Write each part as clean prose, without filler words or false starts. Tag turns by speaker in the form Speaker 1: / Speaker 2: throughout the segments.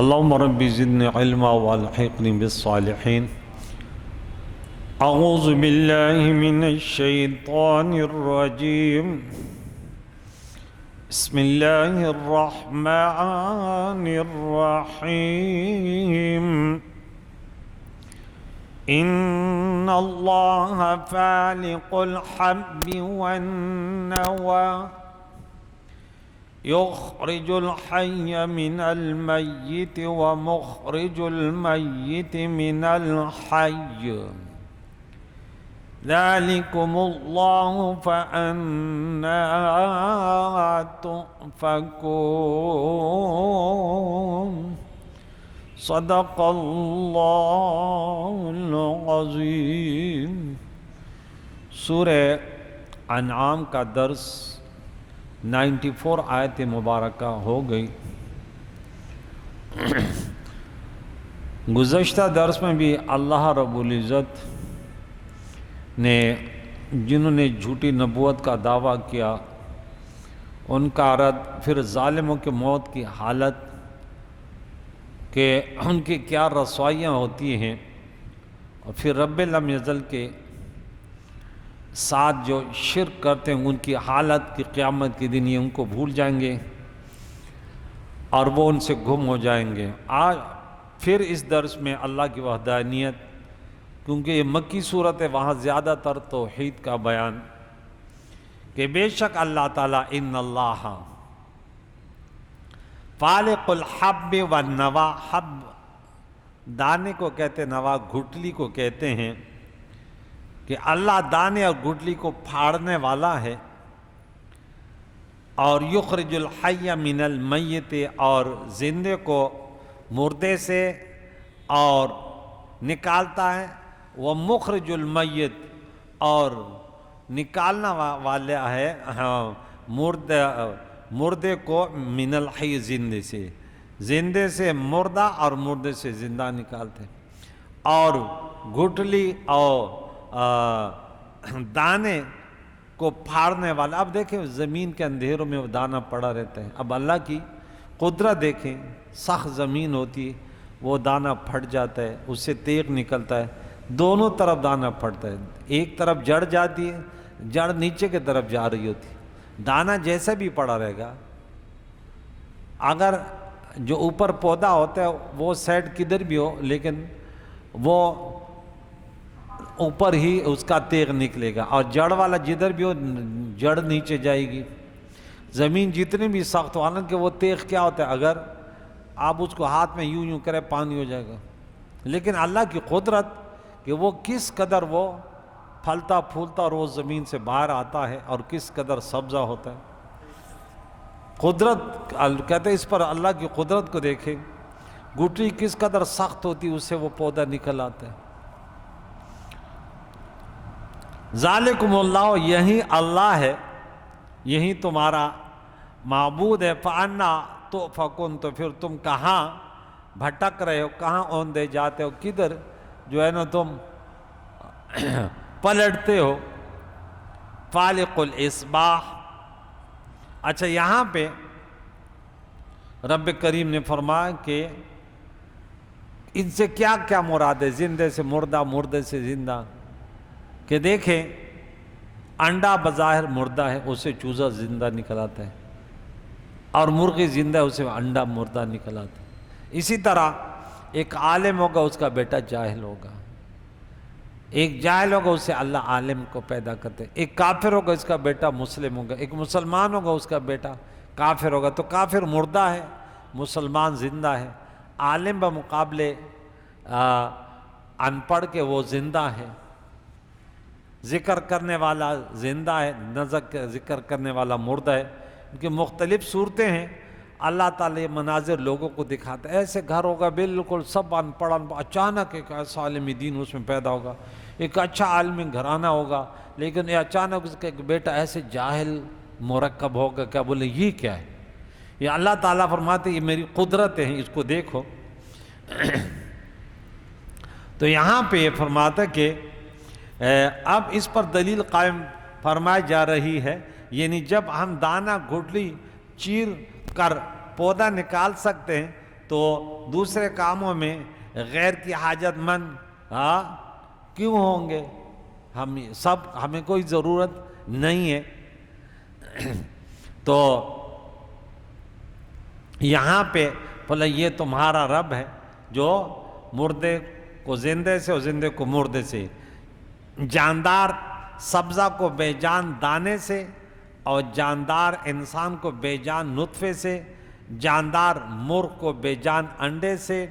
Speaker 1: اللهم رب زدني علما والحقني بالصالحين. اعوذ بالله من الشيطان الرجيم. بسم الله الرحمن الرحيم. ان الله فالق الحب والنوى يخرج الحي من الميت ومخرج الميت من الحي ذلكم الله فأنى تؤفكون. صدق اللہ العظیم. سورہ انعام کا درس 94 آیت مبارکہ ہو گئی. گزشتہ درس میں بھی اللہ رب العزت نے جنہوں نے جھوٹی نبوت کا دعویٰ کیا ان کا رد، پھر ظالموں کی موت کی حالت کہ ان کی کیا رسوائیاں ہوتی ہیں، اور پھر رب لم یزل کے ساتھ جو شرک کرتے ہیں ان کی حالت کی قیامت کے دن یہ ان کو بھول جائیں گے اور وہ ان سے گم ہو جائیں گے. آج پھر اس درس میں اللہ کی وحدانیت، کیونکہ یہ مکی صورت ہے، وہاں زیادہ تر توحید کا بیان کہ بے شک اللہ تعالیٰ ان اللہ فالق الحب والنوا، حب دانے کو کہتے ہیں، نوا گھٹلی کو کہتے ہیں، کہ اللہ دانے اور گٹلی کو پھاڑنے والا ہے. اور یخرج الحی من المیت، اور زندے کو مردے سے اور نکالتا ہے. وہ مخرج المیت، اور نکالنا والا ہے مردے کو من الحی، زندے سے مردہ اور مردے سے زندہ نکالتے. اور گٹلی اور دانے کو پھاڑنے والا. اب دیکھیں زمین کے اندھیروں میں وہ دانہ پڑا رہتا ہے. اب اللہ کی قدرت دیکھیں، سخت زمین ہوتی ہے، وہ دانہ پھٹ جاتا ہے، اس سے تیغ نکلتا ہے، دونوں طرف دانہ پھٹتا ہے. ایک طرف جڑ جاتی ہے، جڑ نیچے کی طرف جا رہی ہوتی ہے. دانہ جیسا بھی پڑا رہے گا، اگر جو اوپر پودا ہوتا ہے وہ سائڈ کدھر بھی ہو لیکن وہ اوپر ہی اس کا تیغ نکلے گا، اور جڑ والا جدھر بھی ہو جڑ نیچے جائے گی. زمین جتنی بھی سخت ہو، حالانکہ وہ تیغ کیا ہوتا ہے، اگر آپ اس کو ہاتھ میں یوں کرے پانی ہو جائے گا. لیکن اللہ کی قدرت کہ وہ کس قدر وہ پھلتا پھولتا اور وہ زمین سے باہر آتا ہے اور کس قدر سبزہ ہوتا ہے. قدرت کہتے ہیں اس پر اللہ کی قدرت کو دیکھیں، گٹلی کس قدر سخت ہوتی ہے، اس سے وہ پودا نکل آتا ہے. ذالکم اللہ، یہی اللہ ہے، یہی تمہارا معبود ہے. فَأَنَّا تُؤْفَكُونَ، تو پھر تم کہاں بھٹک رہے ہو، کہاں اوندے جاتے ہو، کدھر جو ہے نا تم پلٹتے ہو. فالق الاصباح. اچھا، یہاں پہ رب کریم نے فرمایا کہ ان سے کیا کیا مراد ہے، زندے سے مردہ، مردے سے زندہ. کہ دیکھیں انڈا بظاہر مردہ ہے، اسے چوزا زندہ نکل آتا ہے، اور مرغی زندہ ہے، اسے انڈا مردہ نکل آتا ہے. اسی طرح ایک عالم ہوگا، اس کا بیٹا جاہل ہوگا. ایک جاہل ہوگا، اس سے اللہ عالم کو پیدا کرتے. ایک کافر ہوگا، اس کا بیٹا مسلم ہوگا. ایک مسلمان ہوگا، اس کا بیٹا کافر ہوگا. تو کافر مردہ ہے، مسلمان زندہ ہے. عالم بمقابلے ان پڑھ کے وہ زندہ ہے. ذکر کرنے والا زندہ ہے، ذکر کرنے والا مردہ ہے. ان کی مختلف صورتیں ہیں. اللہ تعالیٰ یہ مناظر لوگوں کو دکھاتا ہے. ایسے گھر ہوگا بالکل سب ان پڑھ، اچانک ایک ایسا عالم دین اس میں پیدا ہوگا. ایک اچھا عالمی گھرانہ ہوگا، لیکن یہ اچانک اس کا ایک بیٹا ایسے جاہل مرکب ہوگا، کیا بولے یہ کیا ہے. یہ اللہ تعالیٰ فرماتے یہ میری قدرتیں ہیں، اس کو دیکھو. تو یہاں پہ یہ فرماتا کہ اب اس پر دلیل قائم فرمائی جا رہی ہے، یعنی جب ہم دانہ گھٹلی چیر کر پودا نکال سکتے ہیں تو دوسرے کاموں میں غیر کی حاجت مند کیوں ہوں گے؟ ہمیں کوئی ضرورت نہیں ہے۔ تو یہاں پہ بولا یہ تمہارا رب ہے جو مردے کو زندے سے اور زندے کو مردے سے، جاندار سبزہ کو بے جان دانے سے اور جاندار انسان کو بے جان نطفے سے، جاندار مرغ کو بے جان انڈے سے،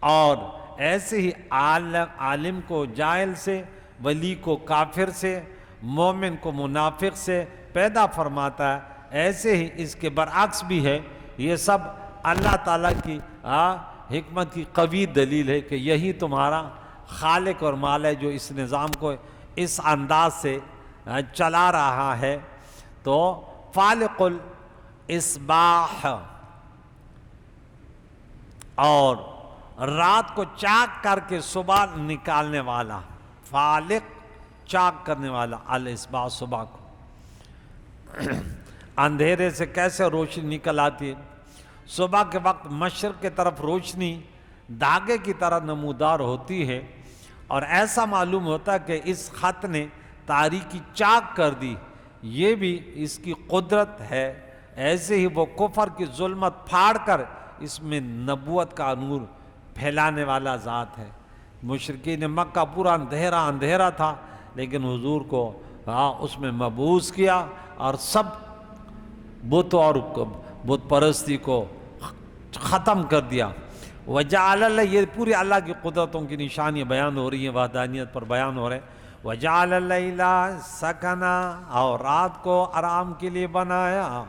Speaker 1: اور ایسے ہی عالم کو جاہل سے، ولی کو کافر سے، مومن کو منافق سے پیدا فرماتا ہے، ایسے ہی اس کے برعکس بھی ہے۔ یہ سب اللہ تعالیٰ کی حکمت کی قوی دلیل ہے کہ یہی تمہارا خالق اور مالک ہے جو اس نظام کو اس انداز سے چلا رہا ہے۔ تو فالق الاصباح، اور رات کو چاک کر کے صبح نکالنے والا، فالق چاک کرنے والا، الاصباح صبح کو، اندھیرے سے کیسے روشنی نکل آتی ہے۔ صبح کے وقت مشرق کی طرف روشنی دھاگے کی طرح نمودار ہوتی ہے، اور ایسا معلوم ہوتا ہے کہ اس خط نے تاریکی چاک کر دی، یہ بھی اس کی قدرت ہے۔ ایسے ہی وہ کفر کی ظلمت پھاڑ کر اس میں نبوت کا نور پھیلانے والا ذات ہے۔ مشرکین مکہ پورا اندھیرا اندھیرا تھا، لیکن حضور کو اس میں مبعوث کیا اور سب بت اور بت پرستی کو ختم کر دیا۔ وجعل اللہ، یہ پوری اللہ کی قدرتوں کی نشانیاں بیان ہو رہی ہیں، وحدانیت پر بیان ہو رہے ہیں۔ وجعل اللیل سکنا، اور رات کو آرام کے لیے بنایا،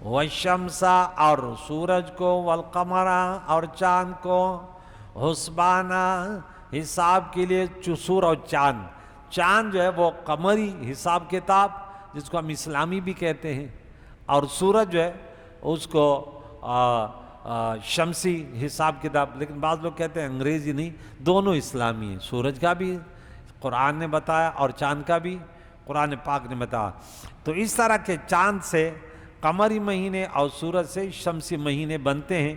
Speaker 1: والشمس، اور سورج کو، والقمر، اور چاند کو، حسبانا، حساب کے لیے، سور اور چاند۔ چاند جو ہے وہ قمری حساب کتاب جس کو ہم اسلامی بھی کہتے ہیں، اور سورج جو ہے اس کو شمسی حساب کتاب، لیکن بعض لوگ کہتے ہیں انگریزی نہیں، دونوں اسلامی ہیں، سورج کا بھی قرآن نے بتایا اور چاند کا بھی قرآن پاک نے بتایا۔ تو اس طرح کے چاند سے قمری مہینے اور سورج سے شمسی مہینے بنتے ہیں۔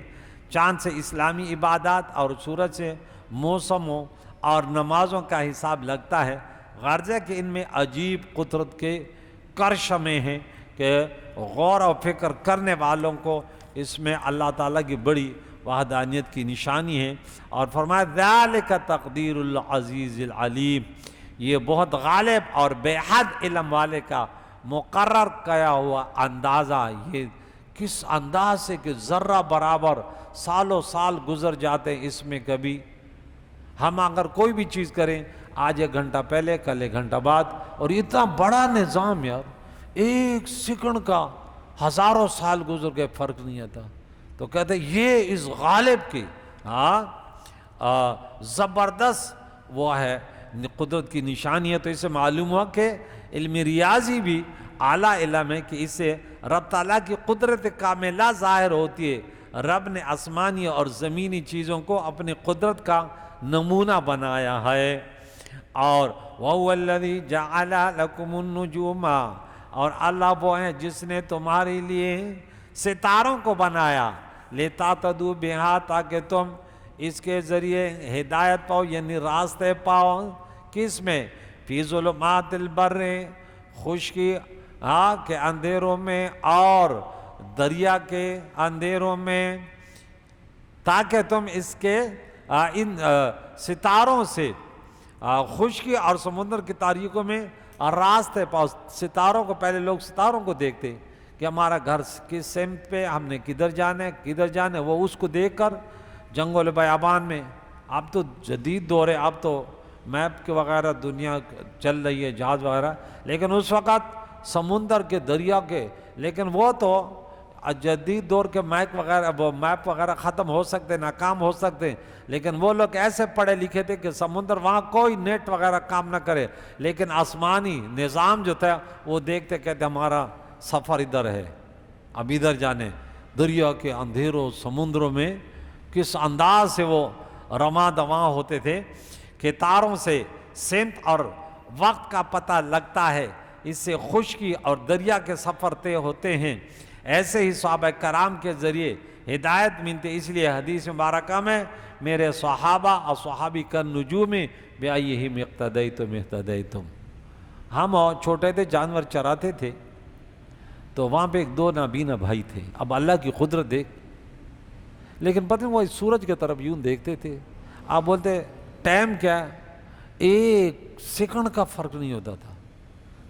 Speaker 1: چاند سے اسلامی عبادات اور سورج سے موسموں اور نمازوں کا حساب لگتا ہے۔ غرض ہے کہ ان میں عجیب قدرت کے کرشمے ہیں کہ غور و فکر کرنے والوں کو اس میں اللہ تعالیٰ کی بڑی وحدانیت کی نشانی ہے۔ اور فرمایا ذالک تقدیر العزیز العلیم، یہ بہت غالب اور بے حد علم والے کا مقرر کیا ہوا اندازہ، یہ کس انداز سے کہ ذرہ برابر سالوں سال گزر جاتے ہیں اس میں۔ کبھی ہم اگر کوئی بھی چیز کریں، آج 1 گھنٹہ پہلے، کل 1 گھنٹہ بعد، اور اتنا بڑا نظام یار، 1 سیکنڈ کا ہزاروں سال گزر گئے، فرق نہیں آتا۔ تو کہتے ہیں یہ اس غالب کی زبردست وہ ہے قدرت کی نشانی ہے۔ تو اسے معلوم ہوا کہ علم ریاضی بھی اعلیٰ علم ہے کہ اس سے رب تعالیٰ کی قدرت کاملہ ظاہر ہوتی ہے۔ رب نے آسمانی اور زمینی چیزوں کو اپنی قدرت کا نمونہ بنایا ہے۔ اور وَهُوَ الَّذِي جَعَلَ لَكُمُ النُّجُومَ، اور اللہ وہ ہے جس نے تمہارے لیے ستاروں کو بنایا، لِتَعْتَدُوا بِهَا، تاکہ تم اس کے ذریعے ہدایت پاؤ، یعنی راستے پاؤ۔ کس میں؟ فی ظلمات البر، خشکی کے اندھیروں میں اور دریا کے اندھیروں میں، تاکہ تم اس کے ان ستاروں سے خشکی اور سمندر کی تاریکوں میں راستے پاؤ۔ ستاروں کو، پہلے لوگ ستاروں کو دیکھتے کہ ہمارا گھر کس سمت پہ، ہم نے کدھر جانا ہے کدھر جانا ہے، وہ اس کو دیکھ کر جنگل بیابان میں۔ اب تو جدید دور ہے، اب تو میپ کے وغیرہ دنیا چل رہی ہے، جہاز وغیرہ، لیکن اس وقت سمندر کے، دریا کے، لیکن وہ تو جدید دور کے میپ وغیرہ ختم ہو سکتے، ناکام ہو سکتے، لیکن وہ لوگ ایسے پڑھے لکھے تھے کہ سمندر، وہاں کوئی نیٹ وغیرہ کام نہ کرے، لیکن آسمانی نظام جو تھا وہ دیکھتے، کہتے ہمارا سفر ادھر ہے، اب ادھر جانے۔ دریا کے اندھیروں سمندروں میں کس انداز سے وہ رواں دواں ہوتے تھے کہ تاروں سے سمت اور وقت کا پتہ لگتا ہے، اس سے خشکی اور دریا کے سفر طے ہوتے ہیں۔ ایسے ہی صحابہ کرام کے ذریعے ہدایت ملتی. اس لیے حدیث مبارکہ میں میرے صحابہ اور صحابی کا نجوم بیایہم اقتدیتم اہتدیتم. ہم چھوٹے تھے، جانور چراتے تھے، تو وہاں پہ ایک دو نابینا بھائی تھے. اب اللہ کی قدرت دیکھ، لیکن پتہ نہیں وہ سورج کی طرف یوں دیکھتے تھے. آپ بولتے ٹائم کیا ہے، ایک سیکنڈ کا فرق نہیں ہوتا تھا.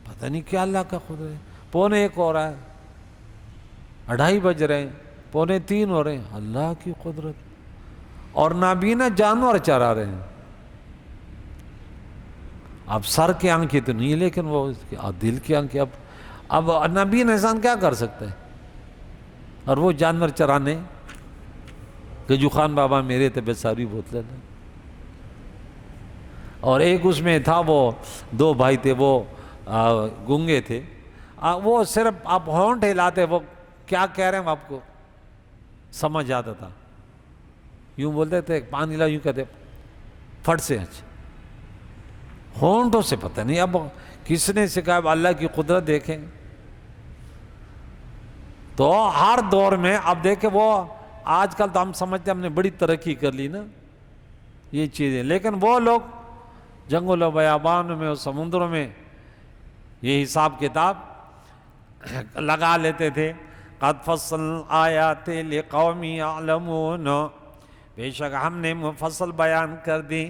Speaker 1: پتہ نہیں کیا اللہ کا قدرت ہے. 1:45 ہو رہا ہے، 2:30 بج رہے ہیں، 2:45 ہو رہے ہیں، اللہ کی قدرت. اور نابینا جانور چرا رہے ہیں. اب سر کی آنکھیں تو نہیں، لیکن وہ دل کی آنکھیں. اب نابینا انسان کیا کر سکتا ہے؟ اور وہ جانور چرانے کہ جو خان بابا میرے تھے بیساری بوتلے تھے. اور ایک اس میں تھا، وہ 2 بھائی تھے، وہ گونگے تھے. وہ صرف آپ ہونٹ ہلاتے، وہ کیا کہہ رہے ہیں آپ کو سمجھ آتا تھا. یوں بولتے تھے، پانی لا، یوں کہتے پھٹ سے. اچھا ہونٹوں سے پتہ نہیں اب کس نے سکھایا. اب اللہ کی قدرت دیکھیں. تو ہر دور میں اب دیکھیں، وہ آج کل تو ہم سمجھتے ہم نے بڑی ترقی کر لی نا یہ چیزیں، لیکن وہ لوگ جنگل و بیابان میں اور سمندروں میں یہ حساب کتاب لگا لیتے تھے. قد فصلنا الآیات لقوم یعلمون، بے شک ہم نے مفصل بیان کر دی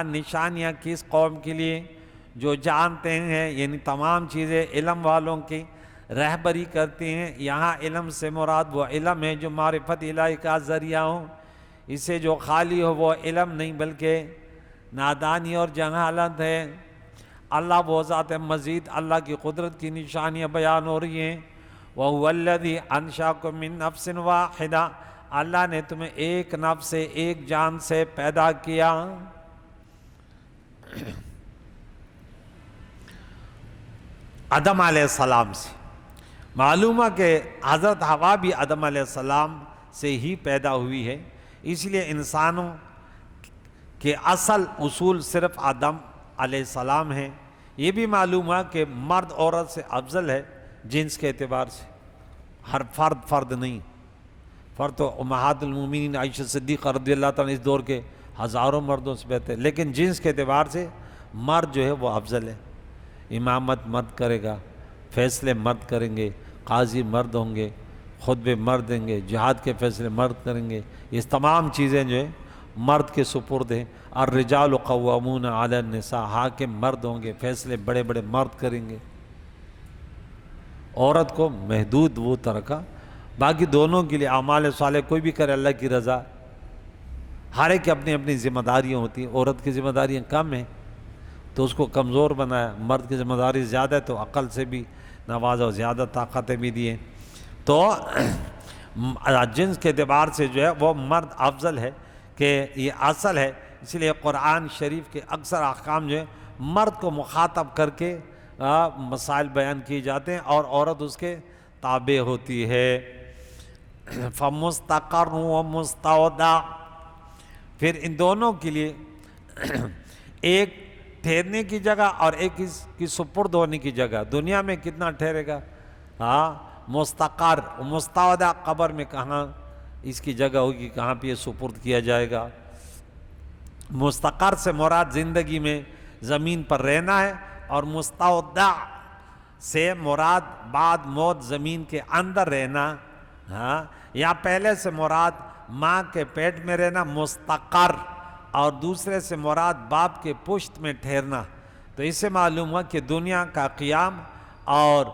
Speaker 1: نشانیاں کس قوم کے لیے جو جانتے ہیں. یعنی تمام چیزیں علم والوں کی رہبری کرتی ہیں. یہاں علم سے مراد وہ علم ہے جو معرفت الہی کا ذریعہ ہو. اسے جو خالی ہو وہ علم نہیں بلکہ نادانی اور جہالت ہے. اللہ وہ ذات ہے. مزید اللہ کی قدرت کی نشانیاں بیان ہو رہی ہیں. وَهُوَ الَّذِي أَنشَأَكُم مِّن نَّفْسٍ وَاحِدَةٍ، اللہ نے تمہیں ایک نفس سے، ایک جان سے پیدا کیا. آدم علیہ السلام سے معلوم ہے کہ حضرت حوا بھی آدم علیہ السلام سے ہی پیدا ہوئی ہے. اس لیے انسانوں کے اصل اصول صرف آدم علیہ السلام ہیں. یہ بھی معلوم ہے کہ مرد عورت سے افضل ہے جنس کے اعتبار سے. ہر فرد نہیں. فرد تو امہات المومنین عائشہ صدیقہ رضی اللہ تعالیٰ اس دور کے ہزاروں مردوں سے بہتر ہے، لیکن جنس کے اعتبار سے مرد جو ہے وہ افضل ہے. امامت مرد کرے گا، فیصلے مرد کریں گے، قاضی مرد ہوں گے، خطبے مرد دیں گے، جہاد کے فیصلے مرد کریں گے. یہ تمام چیزیں جو ہیں مرد کے سپرد ہیں. الرجال قوامون علی النساء، حاکم مرد ہوں گے، فیصلے بڑے بڑے مرد کریں گے. عورت کو محدود وہ ترکا. باقی دونوں کے لیے اعمال صالح کوئی بھی کرے اللہ کی رضا. ہر ایک کی اپنی اپنی ذمہ داریاں ہوتی ہیں. عورت کی ذمہ داریاں کم ہیں تو اس کو کمزور بنایا. مرد کی ذمہ داری زیادہ ہے تو عقل سے بھی نوازا اور زیادہ طاقتیں بھی دیے. تو جنس کے اعتبار سے جو ہے وہ مرد افضل ہے کہ یہ اصل ہے. اس لیے قرآن شریف کے اکثر احکام جو ہے مرد کو مخاطب کر کے مسائل بیان کیے جاتے ہیں اور عورت اس کے تابع ہوتی ہے. فَمُسْتَقَرٌ وَمُسْتَوْدَعٌ، پھر ان دونوں کے لیے ایک ٹھہرنے کی جگہ اور ایک اس کی سپرد ہونے کی جگہ. دنیا میں کتنا ٹھہرے گا؟ مستقر. مستودع قبر میں کہاں اس کی جگہ ہوگی، کہاں پہ یہ سپرد کیا جائے گا. مستقر سے مراد زندگی میں زمین پر رہنا ہے، اور مستودع سے مراد بعد موت زمین کے اندر رہنا. یا پہلے سے مراد ماں کے پیٹ میں رہنا مستقر، اور دوسرے سے مراد باپ کے پشت میں ٹھہرنا. تو اس سے معلوم ہوا کہ دنیا کا قیام اور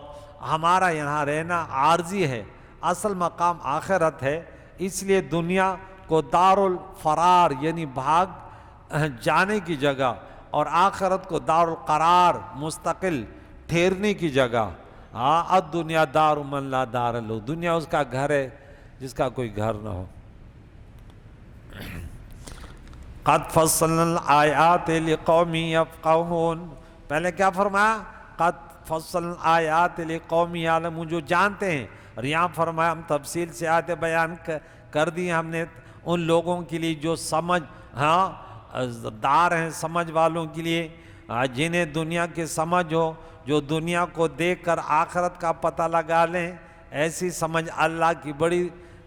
Speaker 1: ہمارا یہاں رہنا عارضی ہے، اصل مقام آخرت ہے. اس لیے دنیا کو دار الفرار یعنی بھاگ جانے کی جگہ، اور آخرت کو دار القرار مستقل ٹھہرنے کی جگہ. الدنیا دار من لا دار لہ، دنیا اس کا گھر ہے جس کا کوئی گھر نہ ہو. قد فصلنا الآیات لقوم یفقہون، پہلے کیا فرمایا؟ قد فصلنا الآیات لقوم یعلمون، جو جانتے ہیں. اور یہاں فرمایا ہم تفصیل سے آیتیں بیان کر دی ہم نے ان لوگوں کے لیے جو سمجھ دار ہیں، سمجھ والوں کے لیے، جنہیں دنیا کی سمجھ ہو، جو دنیا کو دیکھ کر آخرت کا پتہ لگا لیں. ایسی سمجھ اللہ کی بڑی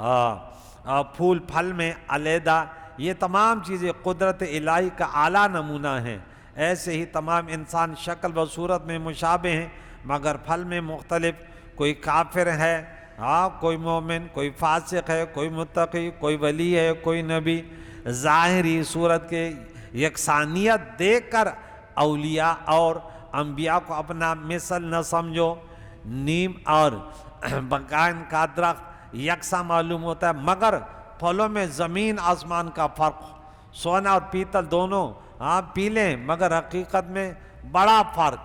Speaker 1: پھول پھل میں علیحدہ، یہ تمام چیزیں قدرت الہی کا اعلیٰ نمونہ ہیں۔ ایسے ہی تمام انسان شکل و صورت میں مشابہ ہیں مگر پھل میں مختلف، کوئی کافر ہے، کوئی مومن، کوئی فاسق ہے، کوئی متقی، کوئی ولی ہے، کوئی نبی۔ ظاہری صورت کے یکسانیت دیکھ کر اولیاء اور انبیاء کو اپنا مثل نہ سمجھو۔ نیم اور بقائن کا درخت یکساں معلوم ہوتا ہے مگر پھلوں میں زمین آسمان کا فرق۔ سونا اور پیتل دونوں پیلے ہیں مگر حقیقت میں بڑا فرق۔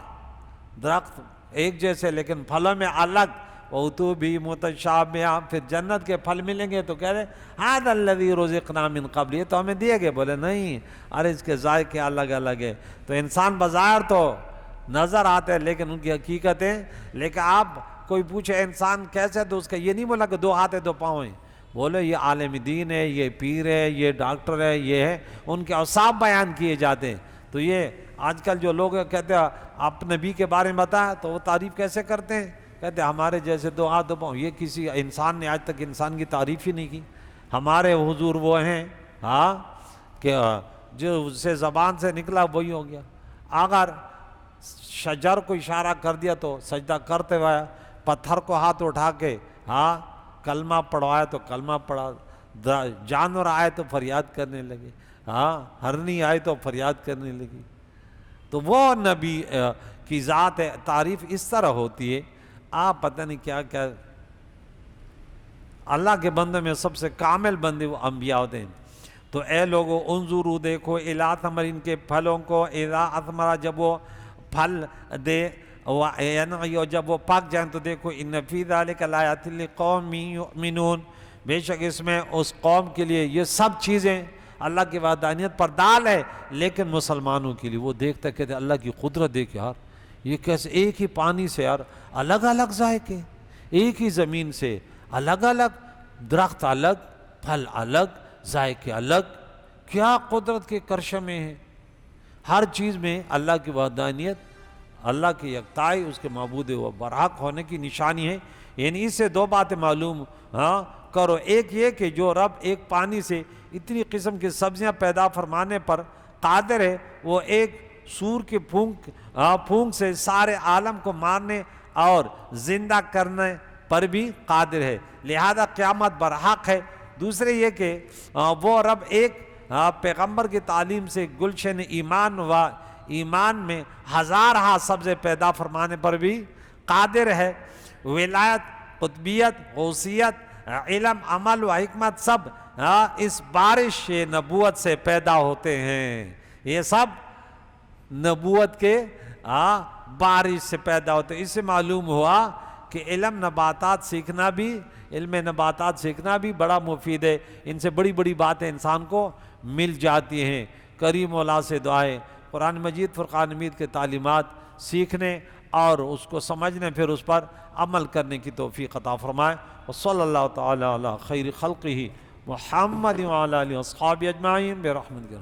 Speaker 1: درخت ایک جیسے لیکن پھلوں میں الگ۔ اوتو بھی متشابہہ، پھر جنت کے پھل ملیں گے تو کہہ رہے ھذا الذی رزقنا من قبل، یہ تو ہمیں دیے گئے، بولے نہیں، ارے اس کے ذائقے الگ الگ ہے۔ تو انسان بظاہر تو نظر آتے ہیں لیکن ان کی حقیقتیں، لیکن آپ کوئی پوچھے انسان کیسے تو اس کا یہ نہیں بولا کہ 2 ہاتھ ہے 2 پاؤں ہیں، بولے یہ عالم دین ہے، یہ پیر ہے، یہ ڈاکٹر ہے، یہ ہے، ان کے اوصاف بیان کیے جاتے ہیں۔ تو یہ آج کل جو لوگ کہتے ہیں آپ نبی کے بارے میں بتایا تو وہ تعریف کیسے کرتے ہیں، کہتے ہیں ہمارے جیسے 2 ہاتھ 2 پاؤں۔ یہ کسی انسان نے آج تک انسان کی تعریف ہی نہیں کی۔ ہمارے حضور وہ ہیں کہ جو اس سے زبان سے نکلا وہی ہو گیا۔ اگر شجر کو اشارہ کر دیا تو سجدہ کرتے ہوئے، پتھر کو ہاتھ اٹھا کے کلمہ پڑھوایا تو کلمہ پڑھا، جانور آئے تو فریاد کرنے لگے، ہرنی آئے تو فریاد کرنے لگی۔ تو وہ نبی کی ذات ہے، تعریف اس طرح ہوتی ہے۔ آپ پتہ نہیں کیا کیا، اللہ کے بندے میں سب سے کامل بندے وہ انبیاء ہوتے ہیں۔ تو اے لوگوں انظروا دیکھو الی ثمر، ان کے پھلوں کو، اذا اثمر جب وہ پھل دے، جب وہ پک جائیں تو دیکھو، ان فی ذلک لآیات لقوم یؤمنون، بے شک اس میں اس قوم کے لیے یہ سب چیزیں اللہ کی وحدانیت پر دال ہے، لیکن مسلمانوں کے لیے وہ دیکھتے کہتے اللہ کی قدرت دیکھ یار، یہ کیسے ایک ہی پانی سے یار الگ الگ ذائقے، ایک ہی زمین سے الگ الگ درخت، الگ پھل، الگ ذائقے الگ، کیا قدرت کے کرشمے ہیں۔ ہر چیز میں اللہ کی وحدانیت، اللہ کی یکتائی، اس کے معبود و برحق ہونے کی نشانی ہے۔ یعنی اس سے 2 باتیں معلوم کرو، ایک یہ کہ جو رب ایک پانی سے اتنی قسم کی سبزیاں پیدا فرمانے پر قادر ہے، وہ ایک سور کی پھونک سے سارے عالم کو مارنے اور زندہ کرنے پر بھی قادر ہے، لہذا قیامت برحق ہے۔ دوسرے یہ کہ وہ رب ایک پیغمبر کی تعلیم سے گلشن ایمان و ایمان میں ہزارہا سبزے پیدا فرمانے پر بھی قادر ہے۔ ولایت، قطبیت، غوثیت، علم، عمل و حکمت سب اس بارش نبوت سے پیدا ہوتے ہیں۔ یہ سب نبوت کے بارش سے پیدا ہوتے ہیں۔ اس سے معلوم ہوا کہ علم نباتات سیکھنا بھی بڑا مفید ہے، ان سے بڑی بڑی باتیں انسان کو مل جاتی ہیں۔ کریم مولا سے دعائیں قرآن مجید، فرقان حمید کے تعلیمات سیکھنے اور اس کو سمجھنے، پھر اس پر عمل کرنے کی توفیق عطا فرمائے۔ وصلی اللہ تعالی علی خیر خلقہ محمد وعلی آلہ واصحابہ اجمعین برحمتہ۔